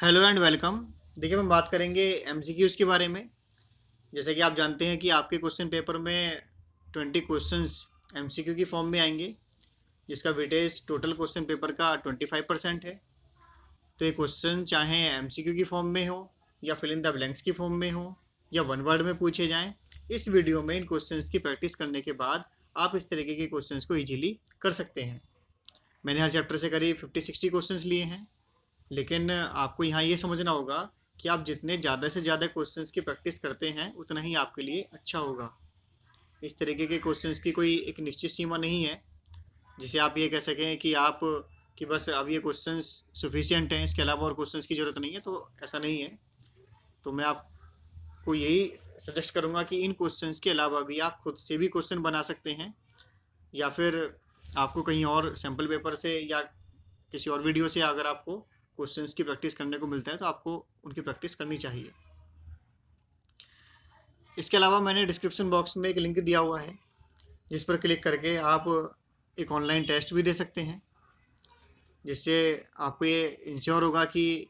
Hello and welcome. देखिए, हम बात करेंगे एमसीक्यूज़ के बारे में। जैसे कि आप जानते हैं कि आपके क्वेश्चन पेपर में 20 क्वेश्चंस एमसीक्यू की फॉर्म में आएंगे, जिसका वेटेज टोटल क्वेश्चन पेपर का 25% है। तो ये क्वेश्चन चाहे एमसीक्यू की फॉर्म में हो या फिल इन द ब्लैंक्स की फॉर्म में हो या वन वर्ड में पूछे जाएं, इस वीडियो में इन क्वेश्चंस की प्रैक्टिस करने के बाद आप इस तरीके के क्वेश्चंस को ईजिली कर सकते हैं। मैंने हर चैप्टर से करीब 50-60 क्वेश्चंस लिए हैं, लेकिन आपको यहाँ ये समझना होगा कि आप जितने ज़्यादा से ज़्यादा क्वेश्चंस की प्रैक्टिस करते हैं उतना ही आपके लिए अच्छा होगा। इस तरीके के क्वेश्चंस की कोई एक निश्चित सीमा नहीं है जिसे आप ये कह सकें कि आप कि बस अब ये क्वेश्चंस सफिशिएंट हैं, इसके अलावा और क्वेश्चंस की ज़रूरत नहीं है। तो ऐसा नहीं है। तो मैं आपको यही सजेस्ट करूँगा कि इन क्वेश्चंस के अलावा भी आप खुद से भी क्वेश्चन बना सकते हैं, या फिर आपको कहीं और सैम्पल पेपर से या किसी और वीडियो से अगर आपको क्वेश्चंस की प्रैक्टिस करने को मिलता है तो आपको उनकी प्रैक्टिस करनी चाहिए। इसके अलावा मैंने डिस्क्रिप्शन बॉक्स में एक लिंक दिया हुआ है, जिस पर क्लिक करके आप एक ऑनलाइन टेस्ट भी दे सकते हैं, जिससे आपको ये इंश्योर होगा कि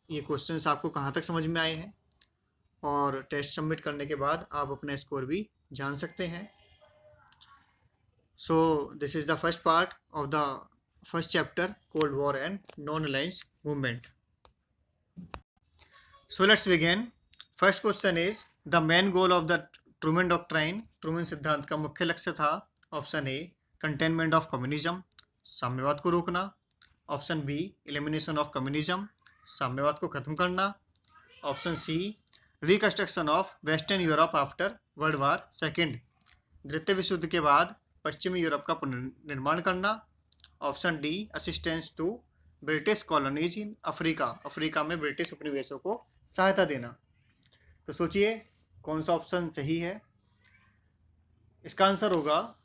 ये क्वेश्चंस आपको कहाँ तक समझ में आए हैं, और टेस्ट सबमिट करने के बाद आप अपना स्कोर भी जान सकते हैं। So this is the first part of the first chapter, cold war and non alliance movement. So let's begin. First question is the main goal of the Truman Doctrine. Truman सिद्धांत का मुख्य लक्ष्य था। Option A containment of communism, साम्यवाद को रोकना। Option B elimination of communism, साम्यवाद को खत्म करना। Option C reconstruction of western Europe after World War second, द्वितीय विश्व युद्ध के बाद पश्चिमी यूरोप का पुनर्निर्माण करना। Option D assistance to British colonies in Africa, Africa में ब्रिटिश उपनिवेशों को सहायता देना। तो सोचिए कौन सा ऑप्शन सही है। इसका आंसर होगा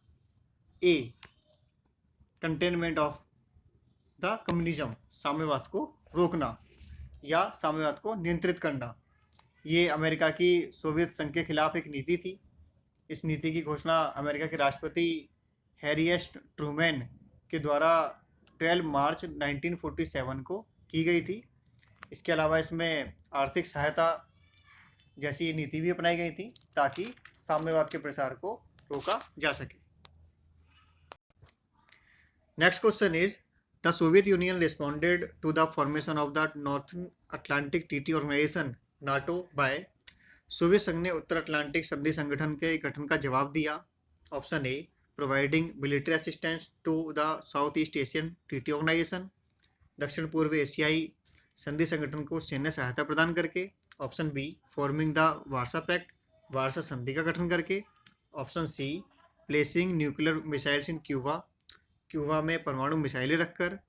ए कंटेनमेंट ऑफ द कम्युनिज्म, साम्यवाद को रोकना या साम्यवाद को नियंत्रित करना। ये अमेरिका की सोवियत संघ के खिलाफ एक नीति थी। इस नीति की घोषणा अमेरिका के राष्ट्रपति हैरी एस ट्रूमैन के द्वारा 12 मार्च 1947 को की गई थी। इसके अलावा इसमें आर्थिक सहायता जैसी नीति भी अपनाई गई थी ताकि साम्यवाद के प्रसार को रोका जा सके। Next question is the Soviet Union responded to the formation of the northern Atlantic treaty organization NATO by, Soviet संघ ने उत्तर अटलांटिक संधि संगठन के गठन का जवाब दिया। Option A providing military assistance to the South East Asian treaty organization, दक्षिण पूर्व एशियाई संधि संगठन को सैन्य सहायता प्रदान करके। Option B forming the Warsaw pact, Warsaw संधि का गठन करके। Option C placing nuclear missiles in Cuba, Cuba में परमाणु मिसाइलें रखकर।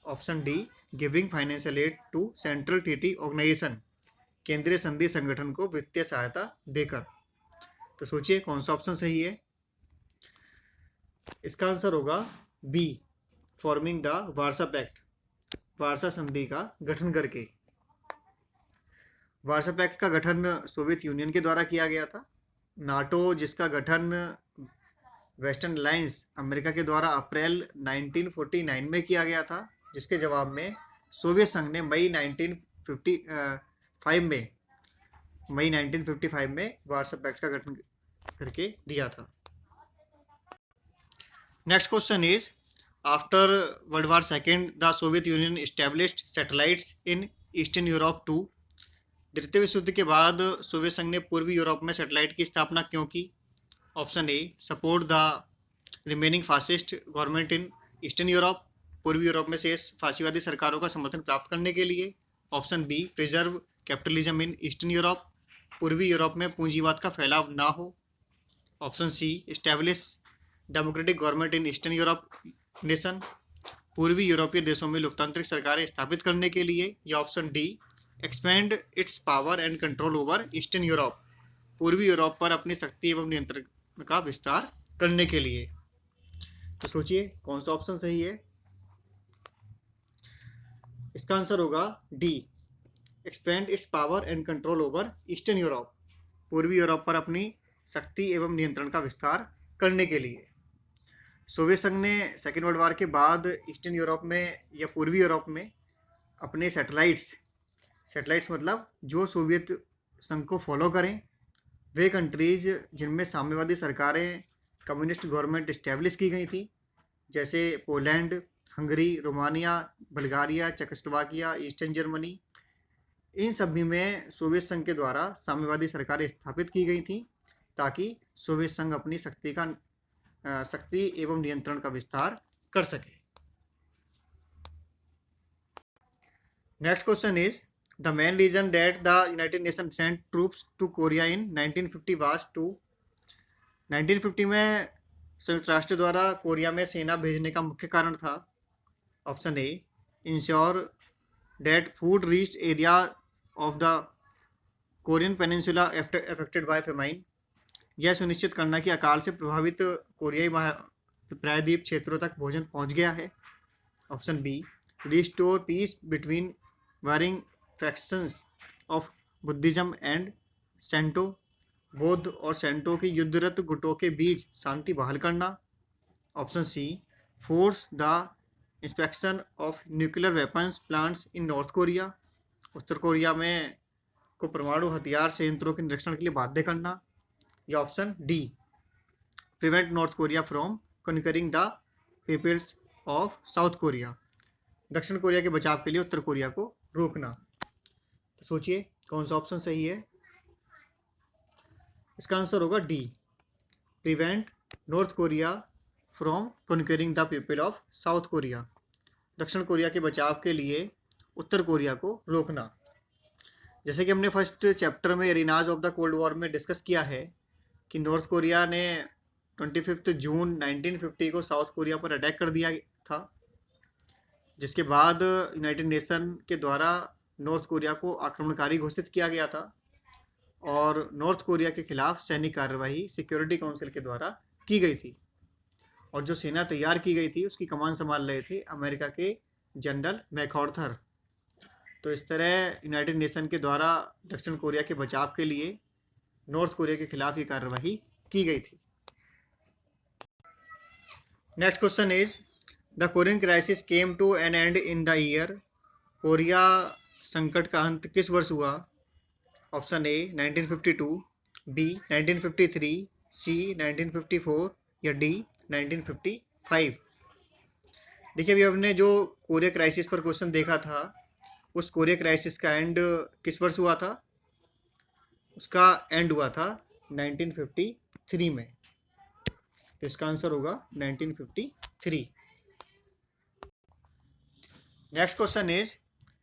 Option D giving financial aid to Central Treaty Organization, केंद्रीय संधि संगठन को वित्तीय सहायता देकर। तो सोचिए कौन सा ऑप्शन सही है। इसका आंसर होगा B forming the Warsaw pact, Warsaw संधि का गठन करके। वार्सा पैक्ट का गठन सोवियत यूनियन के द्वारा किया गया था। नाटो, जिसका गठन वेस्टर्न अलायंस अमेरिका के द्वारा अप्रैल 1949 में किया गया था, जिसके जवाब में सोवियत संघ ने मई 1955 में वार्सा पैक्ट का गठन करके दिया था। Next question is after World War second the Soviet Union established satellites in Eastern Europe to, द्वितीय विश्व युद्ध के बाद सोवियत संघ ने पूर्वी यूरोप में सैटेलाइट की स्थापना क्यों की। Option a support the remaining fascist government in Eastern Europe, पूर्वी यूरोप में शेष फासीवादी सरकारों का समर्थन प्राप्त करने के लिए। Option B preserve capitalism in Eastern Europe, पूर्वी यूरोप में पूंजीवाद का फैलाव ना हो। Option C establish democratic government in Eastern Europe nation, पूर्वी यूरोपीय देशों में लोकतांत्रिक सरकारें स्थापित करने के लिए। या option D expand it's power and control over eastern Europe, पूर्वी यूरोप पर अपनी शक्ति एवं नियंत्रण का विस्तार करने के लिए। तो सोचिए कौन सा ऑप्शन सही है। इसका आंसर होगा D expand it's power and control over eastern Europe, पूर्वी यूरोप पर अपनी शक्ति एवं नियंत्रण का विस्तार करने के लिए। सोवियत संघ ने सेकेंड वर्ल्ड वार के बाद ईस्टर्न यूरोप में या पूर्वी यूरोप में अपने सैटेलाइट्स सैटेलाइट्स मतलब जो सोवियत संघ को फॉलो करें, वे कंट्रीज जिनमें साम्यवादी सरकारें, कम्युनिस्ट गवर्नमेंट इस्टेब्लिश की गई थी, जैसे Poland, Hungary, Romania, Bulgaria, Czechoslovakia, eastern Germany, इन सभी में सोवियत संघ के द्वारा साम्यवादी सरकारें स्थापित की गई थी ताकि सोवियत संघ अपनी शक्ति एवं नियंत्रण का विस्तार कर सके। Next question is the main reason that the United Nation sent troops to Korea in 1950 was to. 1950 में संयुक्त राष्ट्र द्वारा कोरिया में सेना भेजने का मुख्य कारण था। Option A, ensure that food reached area of the Korean peninsula affected by famine. यह सुनिश्चित करना कि अकाल से प्रभावित कोरियाई प्रायद्वीप क्षेत्रों तक भोजन पहुंच गया है। Option B, restore peace between warring factions of Buddhism and Shinto. बौद्ध और सेंटो की युद्धरत गुटों के बीच शांति बहाल करना। Option C, force the inspection of nuclear weapons plants in North Korea. उत्तर कोरिया में को परमाणु हथियार संयंत्रों के निरीक्षण के लिए बाध्य करना। या option D, prevent North Korea from conquering the peoples of South Korea. दक्षिण कोरिया के बचाव के लिए उत्तर कोरिया को रोकना। तो सोचिए कौन सा ऑप्शन सही है। इसका आंसर होगा D, prevent North Korea from conquering the people of South Korea. दक्षिण कोरिया के बचाव के लिए उत्तर कोरिया को रोकना। जैसे कि हमने फर्स्ट चैप्टर में arenas of the cold war में डिस्कस किया है कि नॉर्थ कोरिया ने 25 जून 1950 को साउथ कोरिया पर अटैक कर दिया था, जिसके बाद यूनाइटेड नेशन के द्वारा नॉर्थ कोरिया को आक्रमणकारी घोषित किया गया था और नॉर्थ कोरिया के खिलाफ सैनिक कार्यवाही सिक्योरिटी काउंसिल के द्वारा की गई थी। और जो सेना तैयार की गई थी उसकी कमान संभाल रहे थे अमेरिका के जनरल मैकआर्थर। तो इस तरह यूनाइटेड नेशन के द्वारा दक्षिण कोरिया के बचाव के लिए नॉर्थ कोरिया के खिलाफ ये कार्यवाही की गई थी। Next question is the Korean crisis came to an end in the year. Korea संकट का अंत किस वर्ष हुआ। ऑप्शन ए 1952, बी 1953, सी 1954 या डी 1955। देखिए अभी हमने जो कोरिया क्राइसिस पर क्वेश्चन देखा था, उस कोरिया क्राइसिस का एंड किस वर्ष हुआ था। उसका एंड हुआ था 1953 में। तो इसका आंसर होगा 1953। Next question is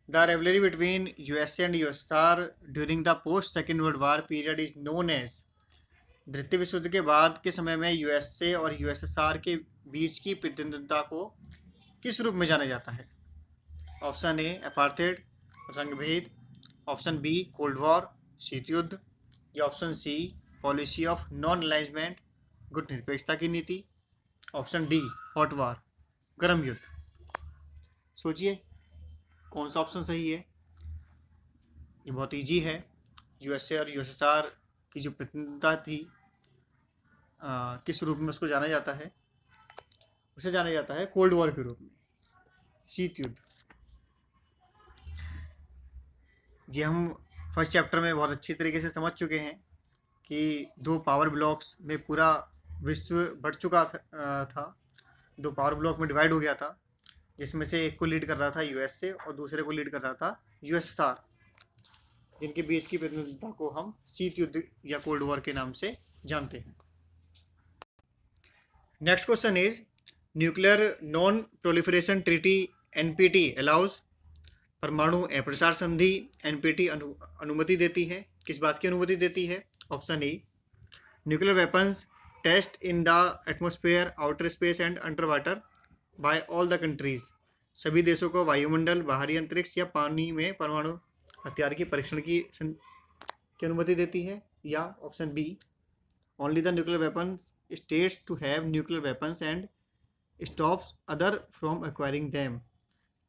the rivalry between USA and USSR during the post second world war period is known as. द्वितीय विश्व युद्ध के बाद के समय में यूएसए और यूएसएसआर के बीच की प्रतिद्वंद्विता को किस रूप में जाना जाता है। ऑप्शन ए अपार्थेड, रंगभेद। ऑप्शन बी कोल्ड वॉर, शीत युद्ध। या option C policy of non alignment, गुट निरपेक्षता की नीति। ऑप्शन डी हॉट वॉर, गर्म युद्ध। सोचिए कौन सा ऑप्शन सही है। ये बहुत इजी है। यूएसए और यूएसएसआर की जो प्रतिद्वंद्विता थी किस रूप में उसको जाना जाता है। उसे जाना जाता है कोल्ड वॉर के रूप में, शीत युद्ध। ये हम फर्स्ट चैप्टर में बहुत अच्छी तरीके से समझ चुके हैं कि दो पावर ब्लॉक्स में पूरा विश्व बढ़ चुका था। दो पावर ब्लॉक में डिवाइड हो गया था, जिसमें से एक को लीड कर रहा था यूएसए और दूसरे को लीड कर रहा था यूएसएसआर, जिनके बीच की प्रतिद्वंद्विता को हम शीत युद्ध या कोल्ड वॉर के नाम से जानते हैं। Next question is nuclear non proliferation treaty NPT allows. परमाणु अप्रसार संधि एनपीटी अनुमति देती है। किस बात की अनुमति देती है। Option A nuclear weapons test in the atmosphere, outer space and under water by all the countries. सभी देशों को वायुमंडल, बाहरी अंतरिक्ष या पानी में परमाणु हथियार की परीक्षण की अनुमति देती है। या option B only the nuclear weapons states to have nuclear weapons and stops other from acquiring them.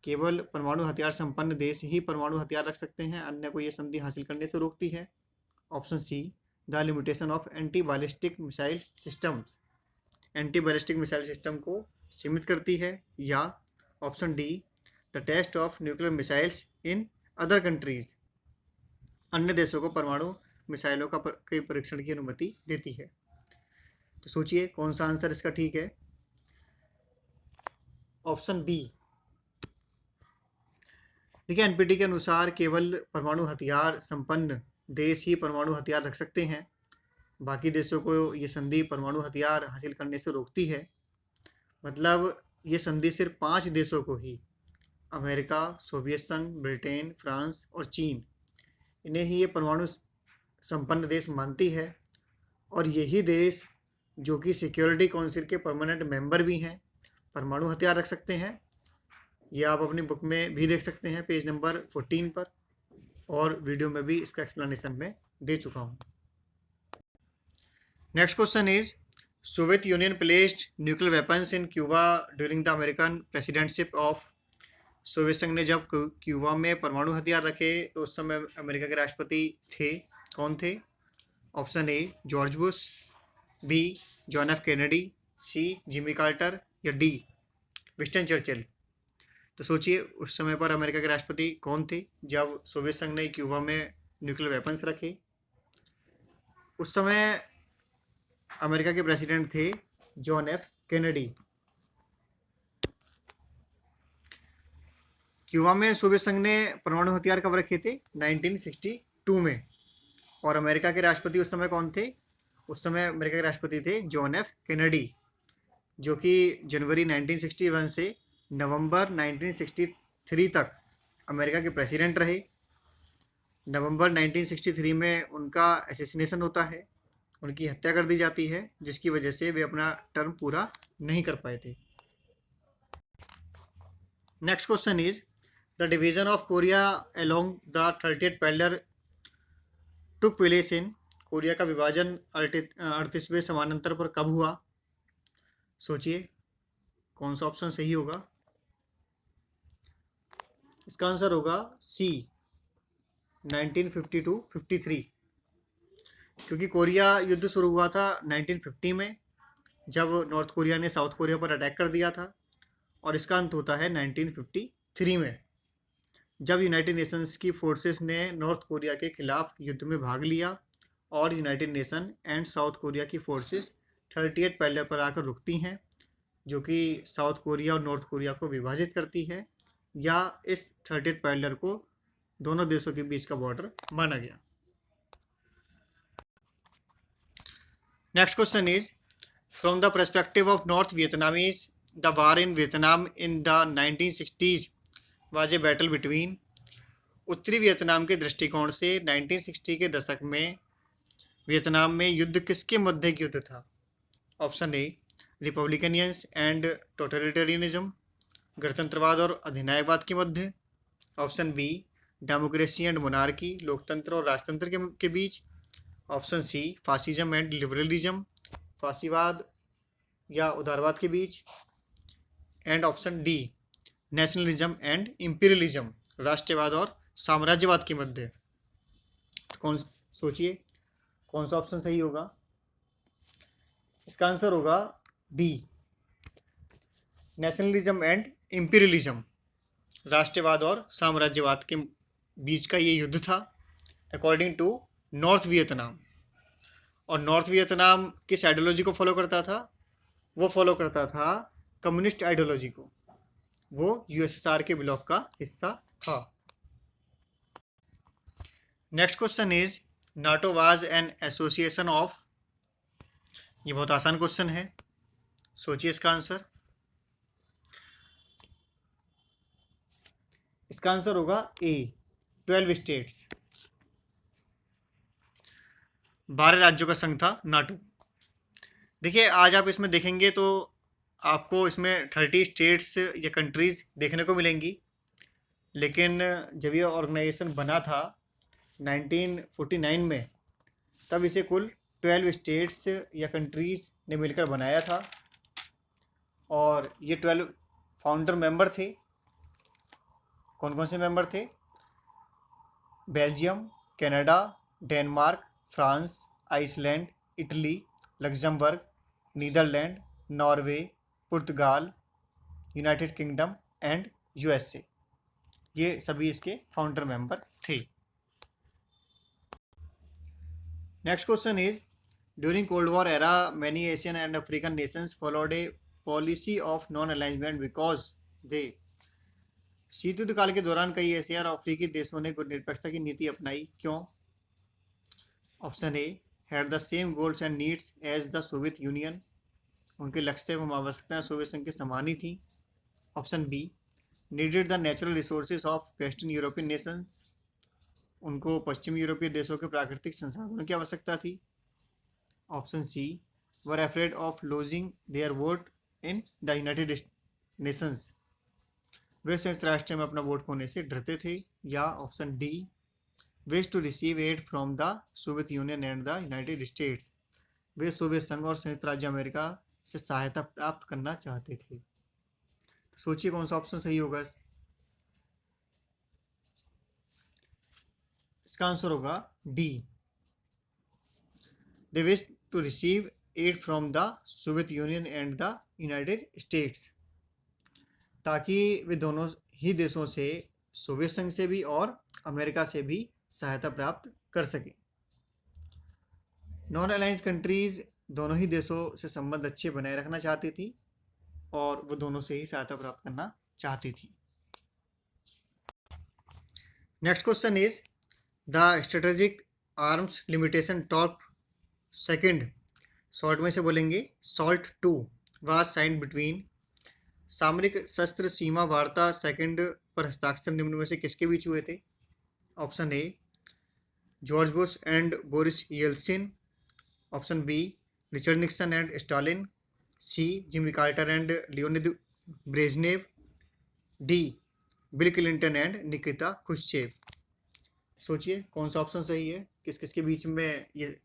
केवल परमाणु हथियार संपन्न देश ही परमाणु हथियार रख सकते हैं, अन्य को यह संधि हासिल करने से रोकती है। Option C the limitation of anti ballistic missile systems, anti ballistic missile system को सीमित करती है। या option D the test of nuclear missiles in other countries, अन्य देशों को परमाणु मिसाइलों के परीक्षण की अनुमति देती है। तो सोचिए कौन सा आंसर इसका ठीक है। Option B. देखिए एनपीटी के अनुसार केवल परमाणु हथियार संपन्न देश ही परमाणु हथियार रख सकते हैं। बाकी देशों को ये संधि परमाणु हथियार हासिल करने से रोकती है। मतलब ये संधि सिर्फ 5 देशों को ही, अमेरिका, सोवियत संघ, ब्रिटेन, फ्रांस और चीन, इन्हें ही ये परमाणु संपन्न देश मानती है। और यही देश जो कि सिक्योरिटी काउंसिल के परमानेंट मेंबर भी हैं, परमाणु हथियार रख सकते हैं। ये आप अपनी बुक में भी देख सकते हैं पेज नंबर 14 पर, और वीडियो में भी इसका एक्सप्लेनेशन में दे चुका हूँ। Next question is Soviet union placed nuclear weapons in Cuba during the American presidentship of. Soviet संघ ने जब क्यूबा में परमाणु हथियार रखे तो उस समय अमेरिका के राष्ट्रपति थे, कौन थे? Option A George Bush, B John F Kennedy, C Jimmy Carter या डी विंस्टन चर्चिल। तो सोचिए उस समय पर अमेरिका के राष्ट्रपति कौन थे जब सोवियत संघ ने क्यूबा में न्यूक्लियर वेपन्स रखे? उस समय अमेरिका के प्रेसिडेंट थे जॉन एफ कैनेडी। क्यूबा में सोवियत संघ ने परमाणु हथियार कब रखे थे? 1962 में। और अमेरिका के राष्ट्रपति उस समय कौन थे? उस समय अमेरिका के राष्ट्रपति थे जॉन एफ कैनेडी, जो कि जनवरी 1961 से नवंबर 1963 तक अमेरिका के प्रेसिडेंट रहे। नवंबर 1963 में उनका असैसिनेशन होता है, उनकी हत्या कर दी जाती है, जिसकी वजह से वे अपना टर्म पूरा नहीं कर पाए थे। Next question is the division of Korea along the 30th parallel took place in. Korea का विभाजन 38वें समानांतर पर कब हुआ? सोचिए कौन सा ऑप्शन सही होगा। इसका आंसर होगा सी 1952-53, क्योंकि कोरिया युद्ध शुरू हुआ था 1950 में, जब नॉर्थ कोरिया ने साउथ कोरिया पर अटैक कर दिया था, और इसका अंत होता है 1953 में, जब यूनाइटेड नेशंस की फोर्सेस ने नॉर्थ कोरिया के खिलाफ युद्ध में भाग लिया और United nation and south Korea की फोर्सेस 30th पैरेलल पर आकर रुकती हैं, जो कि साउथ कोरिया और नॉर्थ कोरिया को विभाजित करती है, या इस 30th पैरेलल को दोनों देशों के बीच का बॉर्डर माना गया। Next question is from the perspective of north Vietnamese the war in Vietnam in the 1960s was a battle between. उत्तरी वियतनाम के दृष्टिकोण से 1960 के दशक में वियतनाम में युद्ध किसके मध्य युद्ध था? Option A republicanism and totalitarianism, गणतंत्रवाद और अधिनायकवाद के मध्य। Option B democracy and monarchy, लोकतंत्र और राजतंत्र के बीच। Option C fascism and liberalism, फासीवाद या उदारवाद के बीच। And option D nationalism and imperialism, राष्ट्रवाद और साम्राज्यवाद के मध्य। सोचिए कौन सा ऑप्शन सही होगा। इसका आंसर होगा बी नेशनलिज्म एंड इंपीरियलिज्म, राष्ट्रवाद और साम्राज्यवाद के बीच का ये युद्ध था अकॉर्डिंग टू नॉर्थ वियतनाम। और नॉर्थ वियतनाम किस आइडियोलॉजी को फॉलो करता था? वो फॉलो करता था कम्युनिस्ट आइडियोलॉजी को, वो यूएसएसआर के ब्लॉक का हिस्सा था। Next question is NATO was an association of. ये बहुत आसान क्वेश्चन है, सोचिए इसका आंसर। इसका आंसर होगा ए 12 स्टेट्स, 12 राज्यों का संघ था नाटो। देखिए आज आप इसमें देखेंगे तो आपको इसमें 30 स्टेट्स या कंट्रीज़ देखने को मिलेंगी, लेकिन जब ये ऑर्गेनाइजेशन बना था 1949 में, तब इसे कुल 12 स्टेट्स या कंट्रीज़ ने मिलकर बनाया था। और ये 12 फाउंडर मेंबर थे। कौन कौन से मेंबर थे? Belgium, Canada, Denmark, France, Iceland, Italy, Luxembourg, Netherland, Norway, पुर्तगाल, यूनाइटेड किंगडम एंड यूएसए। ये सभी इसके फाउंडर मेंबर थे। Next question is during cold war era many Asian and African nations followed a policy of non alignment because they शीत युद्ध काल के दौरान कई एशिया और अफ्रीकी देशों ने गुटनिरपेक्षता की नीति अपनाई, क्यों? Option A had the same goals and needs as the Soviet Union, उनके लक्ष्य एवं आवश्यकताएं सोवियत संघ के समान ही थी। Option be needed the natural resources of western European Nations, उनको पश्चिमी यूरोपीय देशों के प्राकृतिक संसाधनों की आवश्यकता थी। Option C were afraid of losing their vote in the United Nations, वे संयुक्त राष्ट्र में अपना वोट खोने से डरते थे। या option D wish to receive aid from the Soviet Union and the United States, वे सोवियत संघ और संयुक्त राज्य अमेरिका से सहायता प्राप्त करना चाहते थे। तो सोचिए कौन सा ऑप्शन सही होगा। इसका आंसर होगा D, they wish to receive aid from the Soviet Union and the United States, ताकि वे दोनों ही देशों से, सोवियत संघ से भी और अमेरिका से भी सहायता प्राप्त कर सके। नॉन अलायंस कंट्रीज दोनों ही देशों से संबंध अच्छे बनाए रखना चाहती थी और वो दोनों से ही सहायता प्राप्त करना चाहती थी। Next question is the strategic arms limitation top second, short में से बोलेंगे सॉल्ट 2, वाज साइंड बिटवीन, सामरिक शस्त्र सीमा वार्ता सेकंड पर हस्ताक्षर निम्न में से किसके बीच हुए थे? Option A George Bush and Boris Yeltsin, option B Richard Nixon and Stalin, C Jimmy Carter and Leonid Brezhnev, D Bill Clinton and Nikita Khrushchev. सोचिए कौन सा ऑप्शन सही है, किस किस के बीच में ये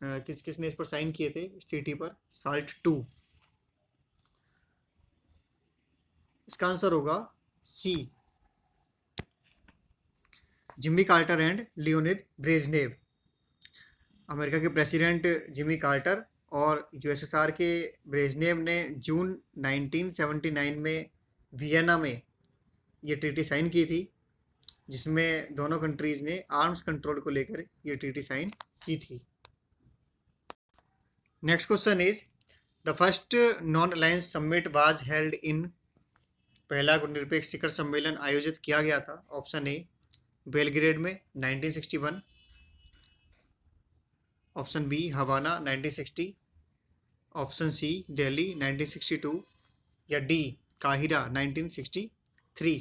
किस किस ने इस पर साइन किए थे, इस ट्रीटी पर, साल्ट 2। इसका आंसर होगा C Jimmy Carter and Leonid Brezhnev. America के प्रेसिडेंट जिमी कार्टर और यूएसएसआर के ब्रेजनेव ने जून 1979 में वियना में ये ट्रीटी साइन की थी, जिसमें दोनों कंट्रीज ने आर्म्स कंट्रोल को लेकर ये ट्रीटी साइन की थी। Next question is the first non alliance summit was held in, पहला गुटनिरपेक्ष शिखर सम्मेलन आयोजित किया गया था। ऑप्शन ए बेलग्रेड में 1961, option B Havana 1960, option C Delhi 1962, या डी काहिरा 1963।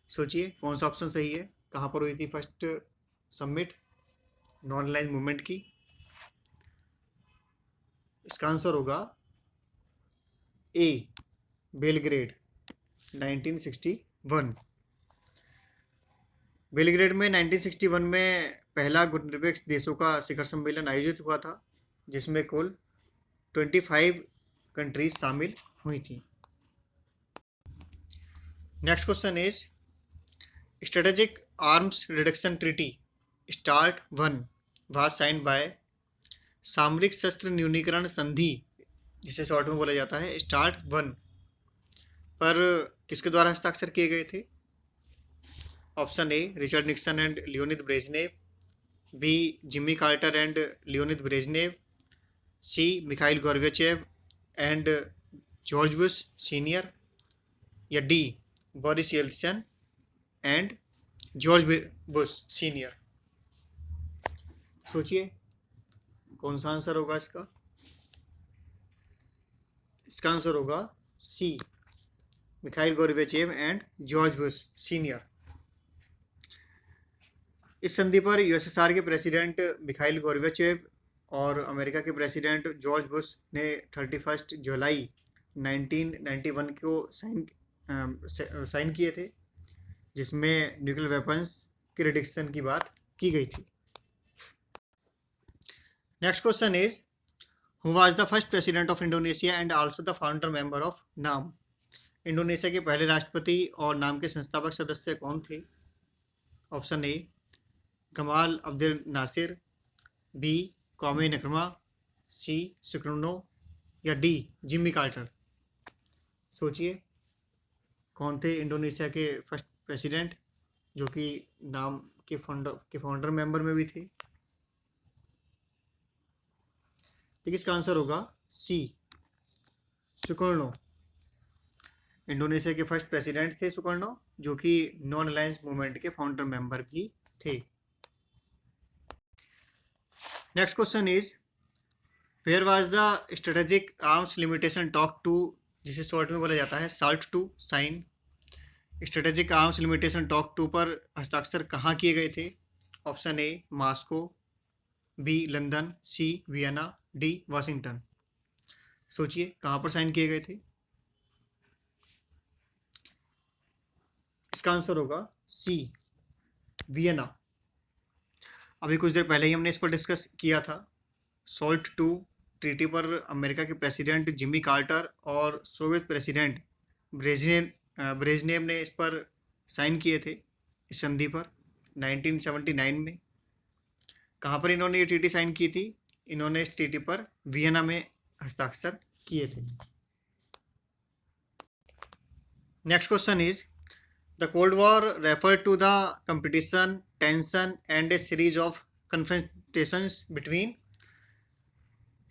सोचिए कौन सा ऑप्शन सही है, कहाँ पर हुई थी first summit non alliance movement की? इसका आंसर होगा ए बेलग्रेड 1961। बेलग्रेड में 1961 में पहला गुटनिरपेक्ष देशों का शिखर सम्मेलन आयोजित हुआ था, जिसमें कुल 25 कंट्रीज शामिल हुई थी। Next question is strategic arms reduction treaty start 1 was signed by, सामरिक शस्त्र न्यूनीकरण संधि जिसे शॉर्ट में बोला जाता है स्टार्ट 1 पर किसके द्वारा हस्ताक्षर किए गए थे? Option A Richard Nixon and Leonid Brezhnev, B Jimmy Carter and Leonid Brezhnev, C Mikhail Gorbachev and George Bush senior, या D Boris Yeltsin and George Bush senior. सोचिए कौन सा आंसर होगा इसका? इसका आंसर होगा C Mikhail Gorbachev and George Bush senior. इस संधि पर यूएसएसआर के प्रेसिडेंट मिखाइल गोर्बाचेव और अमेरिका के प्रेसिडेंट जॉर्ज बुश ने 31 जुलाई 1991 को साइन किए थे, जिसमें न्यूक्लियर वेपन्स की रिडक्शन की बात की गई थी। Next question is who was the first president of Indonesia and also the founder member of नाम, इंडोनेशिया के पहले राष्ट्रपति और नाम के संस्थापक सदस्य कौन थे? Option A Gamal Abdul Nasser, B Kwame Nkrumah, C Sukarno, या डी जिमी कार्टर। सोचिए कौन थे इंडोनेशिया के फर्स्ट प्रेसिडेंट जो कि नाम के फाउंडर मेंबर में भी थे? ठीक, इसका आंसर होगा सी, सुकर्णो। इंडोनेशिया के फर्स्ट प्रेसिडेंट थे सुकर्णो, जो कि नॉन अलायंस मूवमेंट के फाउंडर मेंबर भी थे। Next question is where was the strategic arms limitation talk two, जिसे शॉर्ट में बोला जाता है SALT two sign. Strategic arms limitation talk two पर हस्ताक्षर कहाँ किए गए थे? Option A Moscow, B London, C Vienna, D Washington. सोचिए कहाँ पर साइन किए गए थे? इसका आंसर होगा सी, वियना। अभी कुछ देर पहले ही हमने इस पर डिस्कस किया था। सॉल्ट टू ट्रीटी पर अमेरिका के प्रेसिडेंट जिमी कार्टर और सोवियत प्रेसिडेंट ब्रेजनेव ने इस पर साइन किए थे, इस संधि पर 1979 में। कहाँ पर इन्होंने ये ट्रीटी साइन की थी? इन्होंने इस ट्रीटी पर वियना में हस्ताक्षर किए थे। Next question is the cold war refer to the competition, tension and a series of confrontations between.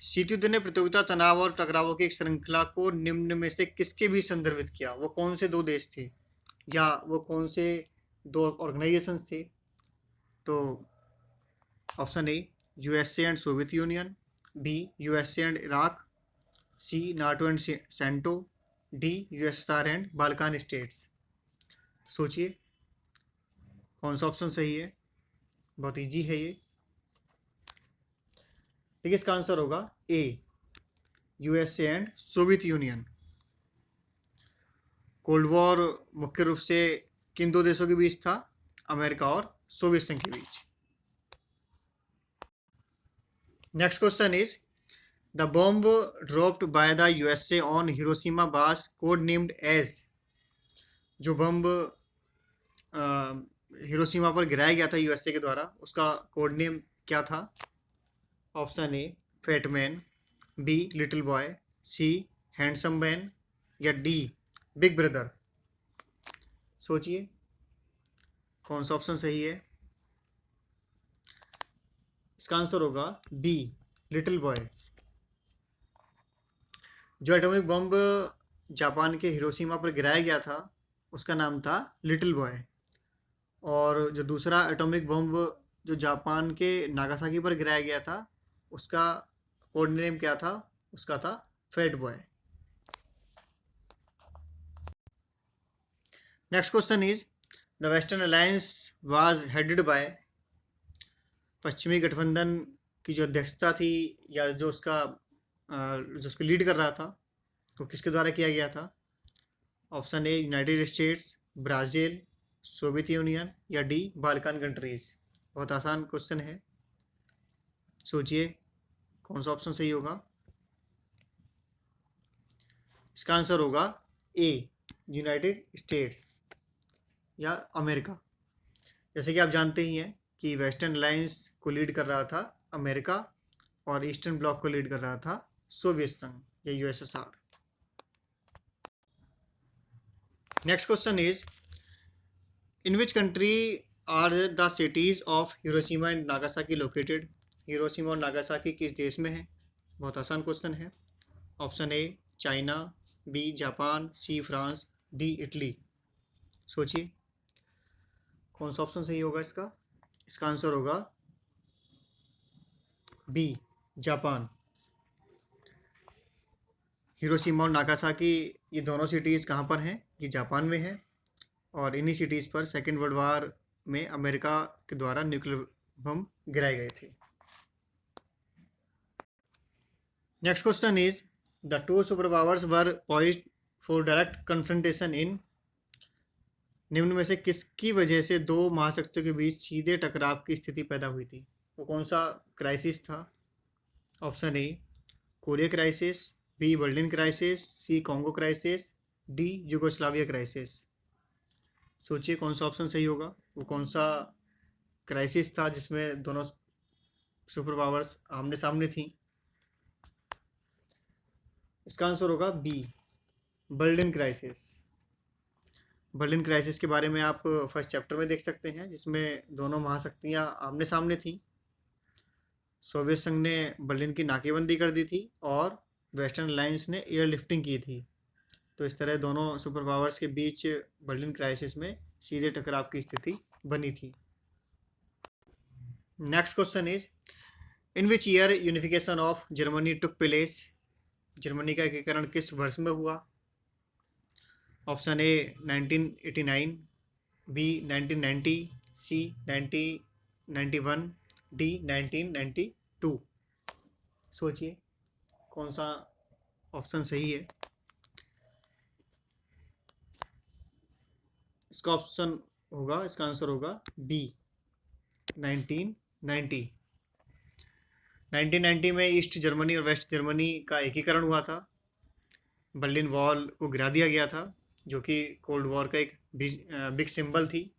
शीत युद्ध ने प्रतियोगिता, तनाव और टकरावों की एक श्रृंखला को निम्न में से किसके बीच संदर्भित किया? वो कौन से दो देश थे या वो कौन से दो ऑर्गेनाइजेशन थे? तो option A USA and Soviet Union, B USA and Iraq, C NATO and CENTO, D USSR and Balkan states. सोचिए कौन सा ऑप्शन सही है? बहुत इजी है ये। देखिए इसका आंसर होगा A, USA and Soviet Union. Cold war मुख्य रूप से किन दो देशों के बीच था? अमेरिका और सोवियत संघ के बीच। Next question is the bomb dropped by the USA on Hiroshima was code named as. जो बम हिरोशिमा पर गिराया गया था यूएसए के द्वारा, उसका कोड नेम क्या था? Option A Fat Man, B Little Boy, C handsome man या डी बिग ब्रदर। सोचिए कौन सा ऑप्शन सही है? इसका आंसर होगा बी, लिटिल बॉय। जो एटॉमिक बम जापान के हिरोशिमा पर गिराया गया था उसका नाम था लिटिल बॉय, और जो दूसरा एटॉमिक बम जो जापान के नागासाकी पर गिराया गया था उसका कोड नेम क्या था? उसका था fat boy. Next question is the western alliance was headed by. पश्चिमी गठबंधन की जो अध्यक्षता थी या जो उसको लीड कर रहा था वो किसके द्वारा किया गया था? ऑप्शन ए United states, Brazil, Soviet union या डी बाल्कान कंट्रीज। बहुत आसान क्वेश्चन है, सोचिए कौन सा ऑप्शन सही होगा? इसका आंसर होगा ए, यूनाइटेड स्टेट्स या अमेरिका। जैसे कि आप जानते ही हैं कि वेस्टर्न अलायंस को लीड कर रहा था अमेरिका और ईस्टर्न ब्लॉक को लीड कर रहा था सोवियत संघ या USSR. Next question is in which country are the cities of Hiroshima and Nagasaki located. Hiroshima और नागासाकी किस देश में है? बहुत आसान क्वेश्चन है। Option A China, B Japan, C France, D Italy. सोचिए कौन सा ऑप्शन सही होगा इसका? इसका आंसर होगा बी, जापान। हिरोशिमा और नागासाकी ये दोनों सिटीज़ कहाँ पर हैं? ये जापान में है, और इन्हीं सिटीज़ पर सेकेंड वर्ल्ड वार में अमेरिका के द्वारा न्यूक्लियर बम गिराए गए थे। Next question is the two super powers were poised for direct confrontation in. निम्न में से किसकी वजह से दो महाशक्तियों के बीच सीधे टकराव की स्थिति पैदा हुई थी? वो कौन सा क्राइसिस था? Option A Korea crisis, B Berlin crisis, C Congo crisis, D Yugoslavia crisis. सोचिए कौन सा ऑप्शन सही होगा? वो कौन सा क्राइसिस था जिसमें दोनों सुपर पावर्स आमने सामने थी? इसका आंसर होगा B, Berlin crisis. Berlin crisis के बारे में आप फर्स्ट चैप्टर में देख सकते हैं, जिसमें दोनों महाशक्तियां आमने सामने थी। सोवियत संघ ने बर्लिन की नाकेबंदी कर दी थी और वेस्टर्न अलायंस ने एयर लिफ्टिंग की थी। तो इस तरह दोनों सुपर पावर्स के बीच बर्लिन क्राइसिस में सीधे टकराव की स्थिति बनी थी। Next question is in which year unification of Germany took place. Germany का एकीकरण किस वर्ष में हुआ? Option A 1989, B 1990, C 1991, D 1992। सोचिए कौन सा ऑप्शन सही है। इसका आंसर होगा बी 1990। 1990 में ईस्ट जर्मनी और वेस्ट जर्मनी का एकीकरण हुआ था। बर्लिन वॉल को गिरा दिया गया था, जो कि कोल्ड वॉर का एक बिग सिंबल थी।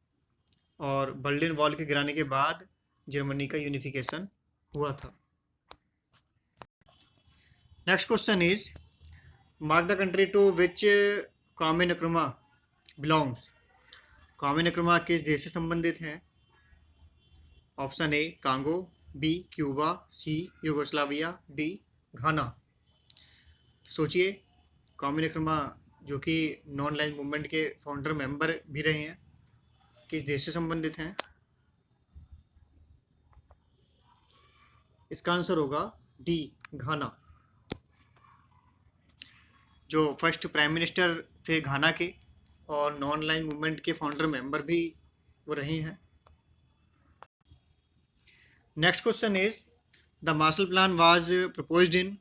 और बर्लिन वॉल के गिराने के बाद जर्मनी का यूनिफिकेशन हुआ था। Next question is mark the country to which Kwame Nkrumah belongs. Kwame Nkrumah किस देश से संबंधित हैं? Option A Congo, B Cuba, C Yugoslavia, D Ghana. सोचिए क्वामे नक्रुमा जो कि नॉन लाइन मूवमेंट के फाउंडर मेंबर भी रहे हैं, किस देश से संबंधित हैं? इसका आंसर होगा डी घाना। जो फर्स्ट प्राइम मिनिस्टर थे घाना के और नॉन लाइन मूवमेंट के फाउंडर मेंबर भी वो रहे हैं। Next question is the Marshall Plan was proposed in.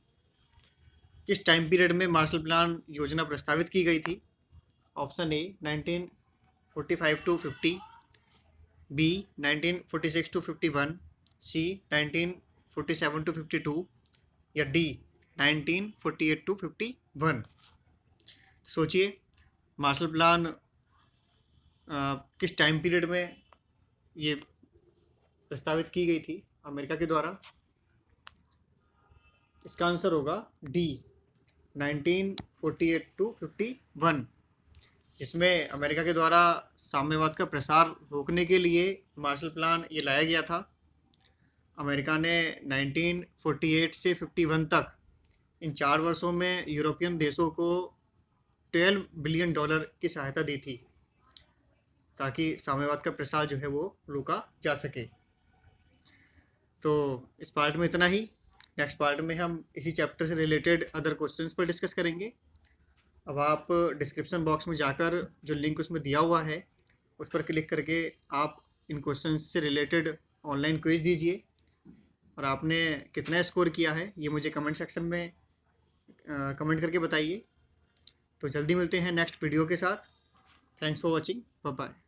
किस टाइम पीरियड में मार्शल प्लान योजना प्रस्तावित की गई थी? Option A 1945 to 50, B 1946 to 51, C 1947 to 52 या डी 1948 टू 51। सोचिए मार्शल प्लान किस टाइम पीरियड में ये प्रस्तावित की गई थी अमेरिका के द्वारा? इसका आंसर होगा डी 1948 टू 51, जिसमें अमेरिका के द्वारा साम्यवाद का प्रसार रोकने के लिए मार्शल प्लान ये लाया गया था। अमेरिका ने 1948 से 51 तक इन 4 वर्षों में यूरोपियन देशों को $12 बिलियन की सहायता दी थी, ताकि साम्यवाद का प्रसार जो है वो रोका जा सके। तो इस पार्ट में इतना ही। नेक्स्ट पार्ट में हम इसी चैप्टर से रिलेटेड अदर क्वेश्चंस पर डिस्कस करेंगे। अब आप डिस्क्रिप्शन बॉक्स में जाकर जो लिंक उसमें दिया हुआ है उस पर क्लिक करके आप इन क्वेश्चंस से रिलेटेड ऑनलाइन क्विज दीजिए, और आपने कितना स्कोर किया है ये मुझे कमेंट सेक्शन में कमेंट करके बताइए। तो जल्दी मिलते हैं नेक्स्ट वीडियो के साथ। Thanks for watching, bye bye.